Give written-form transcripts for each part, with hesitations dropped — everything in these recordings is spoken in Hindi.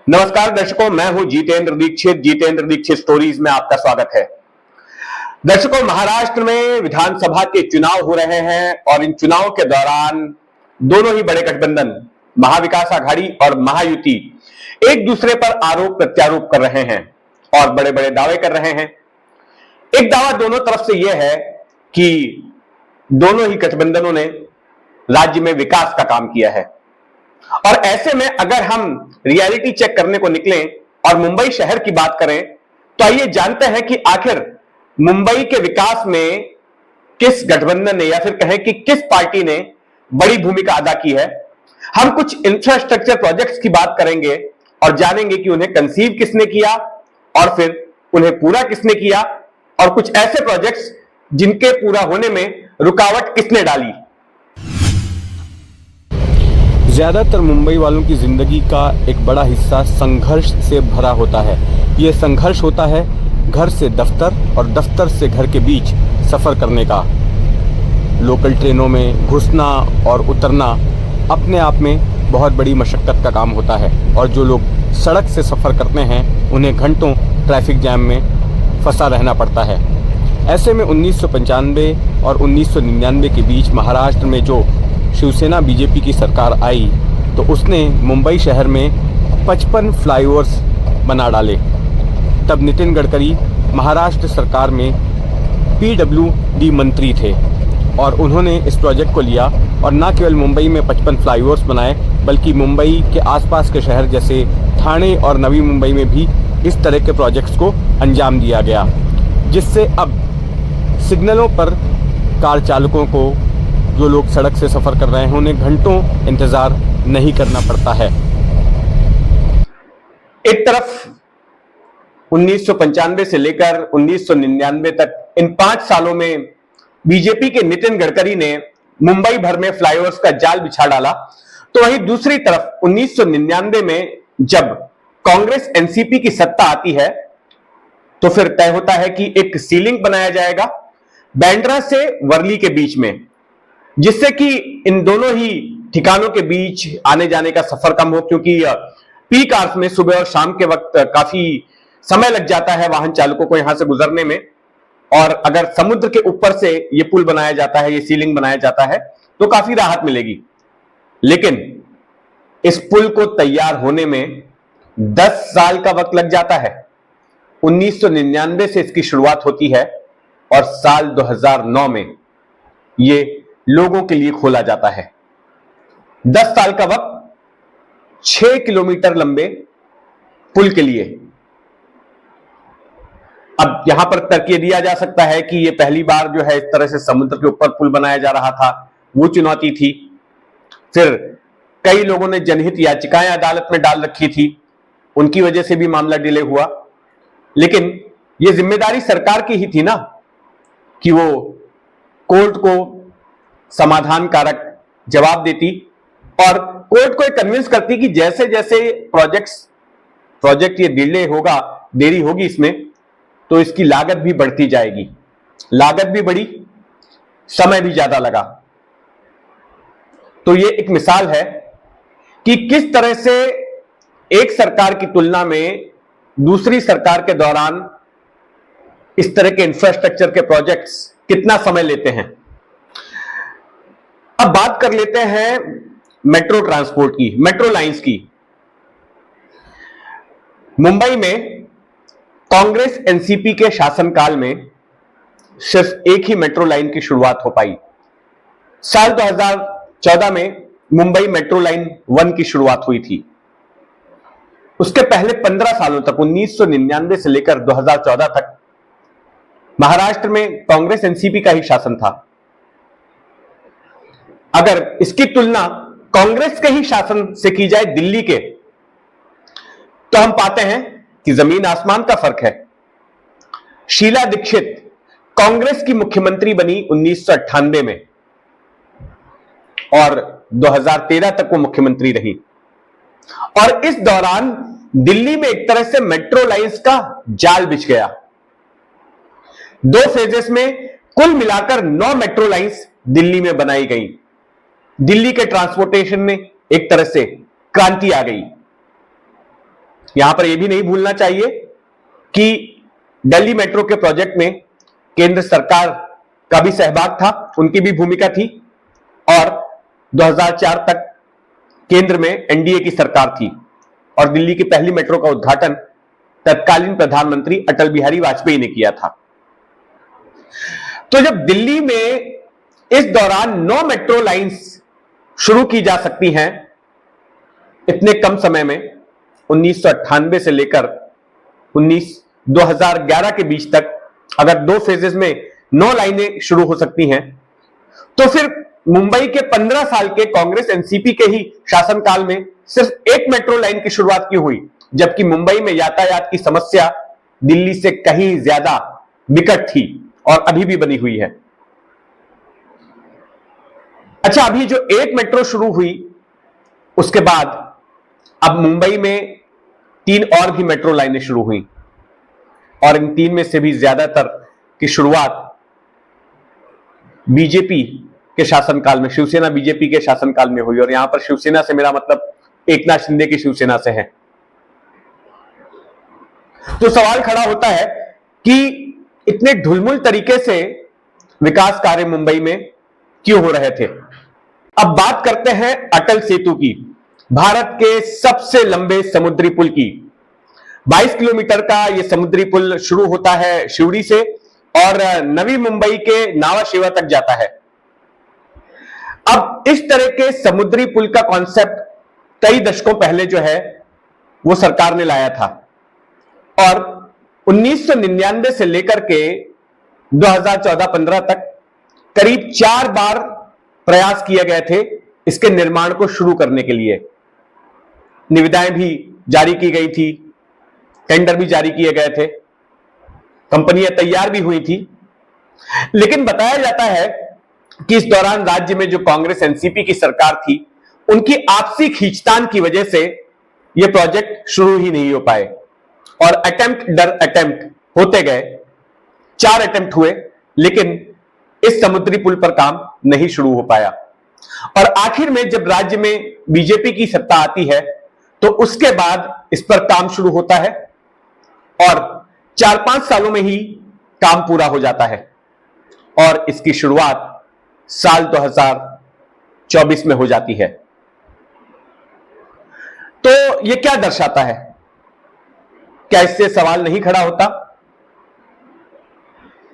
नमस्कार दर्शकों, मैं हूं जितेंद्र दीक्षित। जितेंद्र दीक्षित स्टोरीज में आपका स्वागत है। दर्शकों, महाराष्ट्र में विधानसभा के चुनाव हो रहे हैं और इन चुनाव के दौरान दोनों ही बड़े गठबंधन महाविकास आघाड़ी और महायुति एक दूसरे पर आरोप प्रत्यारोप कर रहे हैं और बड़े बड़े दावे कर रहे हैं। एक दावा दोनों तरफ से यह है कि दोनों ही गठबंधनों ने राज्य में विकास का काम किया है और ऐसे में अगर हम रियलिटी चेक करने को निकलें और मुंबई शहर की बात करें तो आइए जानते हैं कि आखिर मुंबई के विकास में किस गठबंधन ने या फिर कहें कि किस पार्टी ने बड़ी भूमिका अदा की है। हम कुछ इंफ्रास्ट्रक्चर प्रोजेक्ट्स की बात करेंगे और जानेंगे कि उन्हें कंसीव किसने किया और फिर उन्हें पूरा किसने किया और कुछ ऐसे प्रोजेक्ट्स जिनके पूरा होने में रुकावट किसने डाली। ज़्यादातर मुंबई वालों की ज़िंदगी का एक बड़ा हिस्सा संघर्ष से भरा होता है। ये संघर्ष होता है घर से दफ्तर और दफ्तर से घर के बीच सफ़र करने का। लोकल ट्रेनों में घुसना और उतरना अपने आप में बहुत बड़ी मशक्क़त का काम होता है और जो लोग सड़क से सफ़र करते हैं उन्हें घंटों ट्रैफिक जैम में फंसा रहना पड़ता है। ऐसे में 1995 और 1999 के बीच महाराष्ट्र में जो शिवसेना बीजेपी की सरकार आई तो उसने मुंबई शहर में 55 फ्लाईओवर्स बना डाले। तब नितिन गडकरी महाराष्ट्र सरकार में पीडब्ल्यूडी मंत्री थे और उन्होंने इस प्रोजेक्ट को लिया और न केवल मुंबई में 55 फ्लाईओवर्स बनाए बल्कि मुंबई के आसपास के शहर जैसे ठाणे और नवी मुंबई में भी इस तरह के प्रोजेक्ट्स को अंजाम दिया गया, जिससे अब सिग्नलों पर कार चालकों को, जो लोग सड़क से सफ़र कर रहे हैं, उन्हें घंटों इंतज़ार नहीं करना पड़ता है। एक तरफ 1995 से लेकर 1999 तक इन 5 सालों में बीजेपी के नितिन गडकरी ने मुंबई भर में फ्लाईओवर्स का जाल बिछा डाला, तो वहीं दूसरी तरफ 1999 में जब कांग्रेस एनसीपी की सत्ता आती है तो फिर तय होता है कि एक सीलिंग बनाया जाएगा बांद्रा से वर्ली के बीच में, जिससे कि इन दोनों ही ठिकानों के बीच आने जाने का सफर कम हो, क्योंकि पीक आवर्स में सुबह और शाम के वक्त काफी समय लग जाता है वाहन चालकों को यहां से गुजरने में। और अगर समुद्र के ऊपर से ये पुल बनाया जाता है, ये सीलिंग बनाया जाता है तो काफी राहत मिलेगी। लेकिन इस पुल को तैयार होने में 10 साल का वक्त लग जाता है। 1999 से इसकी शुरुआत होती है और साल 2009 में ये लोगों के लिए खोला जाता है। 10 साल का वक्त 6 किलोमीटर लंबे पुल के लिए। अब यहां पर तर्क ये दिया जा सकता है कि ये पहली बार जो है इस तरह से समुद्र के ऊपर पुल बनाया जा रहा था, वो चुनौती थी। फिर कई लोगों ने जनहित याचिकाएं अदालत में डाल रखी थी, उनकी वजह से भी मामला डिले हुआ। लेकिन ये जिम्मेदारी सरकार की ही थी ना कि वो कोर्ट को समाधान कारक जवाब देती और कोर्ट को कन्विंस करती कि जैसे जैसे प्रोजेक्ट ये डिले होगा, देरी होगी इसमें, तो इसकी लागत भी बढ़ती जाएगी। लागत भी बढ़ी, समय भी ज्यादा लगा। तो ये एक मिसाल है कि किस तरह से एक सरकार की तुलना में दूसरी सरकार के दौरान इस तरह के इंफ्रास्ट्रक्चर के प्रोजेक्ट्स कितना समय लेते हैं। अब बात कर लेते हैं मेट्रो ट्रांसपोर्ट की, मेट्रो लाइंस की। मुंबई में कांग्रेस एनसीपी के शासनकाल में सिर्फ एक ही मेट्रो लाइन की शुरुआत हो पाई। साल 2014 में मुंबई मेट्रो लाइन 1 की शुरुआत हुई थी। उसके पहले 15 सालों तक 1999 से लेकर 2014 तक महाराष्ट्र में कांग्रेस एनसीपी का ही शासन था। अगर इसकी तुलना कांग्रेस के ही शासन से की जाए दिल्ली के, तो हम पाते हैं कि जमीन आसमान का फर्क है। शीला दीक्षित कांग्रेस की मुख्यमंत्री बनी 1998 में और 2013 तक वो मुख्यमंत्री रही और इस दौरान दिल्ली में एक तरह से मेट्रो लाइंस का जाल बिछ गया। 2 फेजेस में कुल मिलाकर 9 मेट्रो लाइंस दिल्ली में बनाई गई। दिल्ली के ट्रांसपोर्टेशन में एक तरह से क्रांति आ गई। यहां पर यह भी नहीं भूलना चाहिए कि दिल्ली मेट्रो के प्रोजेक्ट में केंद्र सरकार का भी सहभाग था, उनकी भी भूमिका थी और 2004 तक केंद्र में एनडीए की सरकार थी और दिल्ली की पहली मेट्रो का उद्घाटन तत्कालीन प्रधानमंत्री अटल बिहारी वाजपेयी ने किया था। तो जब दिल्ली में इस दौरान 9 मेट्रो लाइंस शुरू की जा सकती हैं इतने कम समय में, 1998 से लेकर 2011 के बीच तक अगर 2 फेजेस में 9 लाइनें शुरू हो सकती हैं, तो फिर मुंबई के 15 साल के कांग्रेस एनसीपी के ही शासनकाल में सिर्फ 1 मेट्रो लाइन की शुरुआत क्यों हुई, जबकि मुंबई में यातायात की समस्या दिल्ली से कहीं ज्यादा विकट थी और अभी भी बनी हुई है। अच्छा, अभी जो 1 मेट्रो शुरू हुई उसके बाद अब मुंबई में 3 और भी मेट्रो लाइनें शुरू हुई और इन 3 में से भी ज्यादातर की शुरुआत बीजेपी के शासनकाल में, शिवसेना बीजेपी के शासनकाल में हुई। और यहां पर शिवसेना से मेरा मतलब एकनाथ शिंदे की शिवसेना से है। तो सवाल खड़ा होता है कि इतने ढुलमुल तरीके से विकास कार्य मुंबई में क्यों हो रहे थे। अब बात करते हैं अटल सेतु की, भारत के सबसे लंबे समुद्री पुल की। 22 किलोमीटर का यह समुद्री पुल शुरू होता है शिवड़ी से और नवी मुंबई के नावा शेवा तक जाता है। अब इस तरह के समुद्री पुल का कॉन्सेप्ट कई दशकों पहले जो है वो सरकार ने लाया था और 1999 से लेकर के 2014-15 तक करीब 4 बार प्रयास किए गए थे इसके निर्माण को शुरू करने के लिए। निविदाएं भी जारी की गई थी, टेंडर भी जारी किए गए थे, कंपनियां तैयार भी हुई थी, लेकिन बताया जाता है कि इस दौरान राज्य में जो कांग्रेस एनसीपी की सरकार थी उनकी आपसी खींचतान की वजह से यह प्रोजेक्ट शुरू ही नहीं हो पाए और अटेम्प्ट दर अटेम्प्ट होते गए। 4 अटेम्प्ट हुए लेकिन इस समुद्री पुल पर काम नहीं शुरू हो पाया और आखिर में जब राज्य में बीजेपी की सत्ता आती है तो उसके बाद इस पर काम शुरू होता है और 4-5 सालों में ही काम पूरा हो जाता है और इसकी शुरुआत साल 2024 में हो जाती है। तो यह क्या दर्शाता है? क्या इससे सवाल नहीं खड़ा होता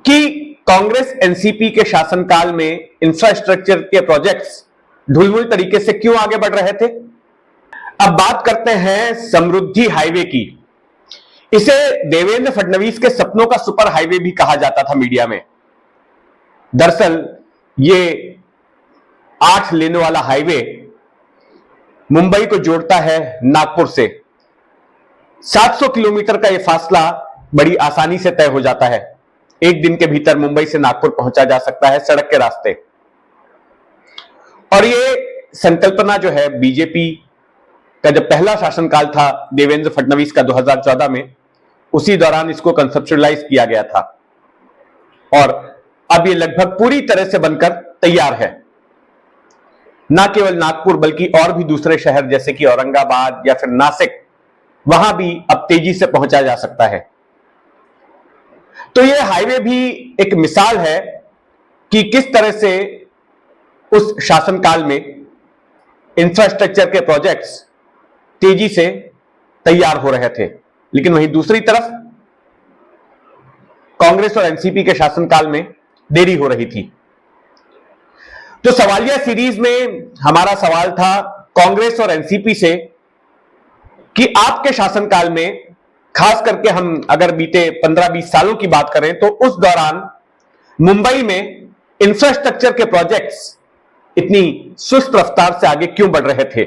कि कांग्रेस एनसीपी के शासनकाल में इंफ्रास्ट्रक्चर के प्रोजेक्ट्स ढुलमुल तरीके से क्यों आगे बढ़ रहे थे? अब बात करते हैं समृद्धि हाईवे की। इसे देवेंद्र फडणवीस के सपनों का सुपर हाईवे भी कहा जाता था मीडिया में। दरअसल ये 8 लेने वाला हाईवे मुंबई को जोड़ता है नागपुर से। 700 किलोमीटर का यह फासला बड़ी आसानी से तय हो जाता है। एक दिन के भीतर मुंबई से नागपुर पहुंचा जा सकता है सड़क के रास्ते। और यह संकल्पना जो है बीजेपी का जब पहला शासनकाल था देवेंद्र फडणवीस का 2014 में, उसी दौरान इसको कंसेप्चुअलाइज किया गया था और अब ये लगभग पूरी तरह से बनकर तैयार है। ना केवल नागपुर बल्कि और भी दूसरे शहर जैसे कि औरंगाबाद या फिर नासिक, वहां भी अब तेजी से पहुंचा जा सकता है। तो यह हाईवे भी एक मिसाल है कि किस तरह से उस शासनकाल में इंफ्रास्ट्रक्चर के प्रोजेक्ट्स तेजी से तैयार हो रहे थे, लेकिन वहीं दूसरी तरफ कांग्रेस और एनसीपी के शासनकाल में देरी हो रही थी। तो सवालिया सीरीज में हमारा सवाल था कांग्रेस और एनसीपी से कि आपके शासनकाल में, खास करके हम अगर बीते 15-20 सालों की बात करें तो उस दौरान मुंबई में इंफ्रास्ट्रक्चर के प्रोजेक्ट्स इतनी सुस्त रफ्तार से आगे क्यों बढ़ रहे थे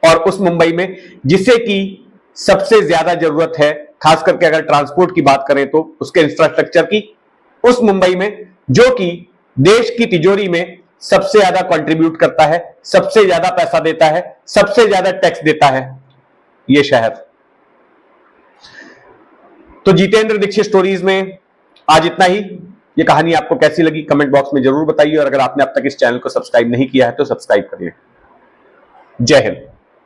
और उस मुंबई में जिसे कि सबसे ज्यादा जरूरत है, खास करके अगर ट्रांसपोर्ट की बात करें तो उसके इंफ्रास्ट्रक्चर की, उस मुंबई में जो कि देश की तिजोरी में सबसे ज्यादा कंट्रीब्यूट करता है, सबसे ज्यादा पैसा देता है, सबसे ज्यादा टैक्स देता है, यह शहर। तो जितेंद्र दीक्षित स्टोरीज में आज इतना ही। यह कहानी आपको कैसी लगी कमेंट बॉक्स में जरूर बताइए और अगर आपने अब तक इस चैनल को सब्सक्राइब नहीं किया है तो सब्सक्राइब करिए। जय हिंद।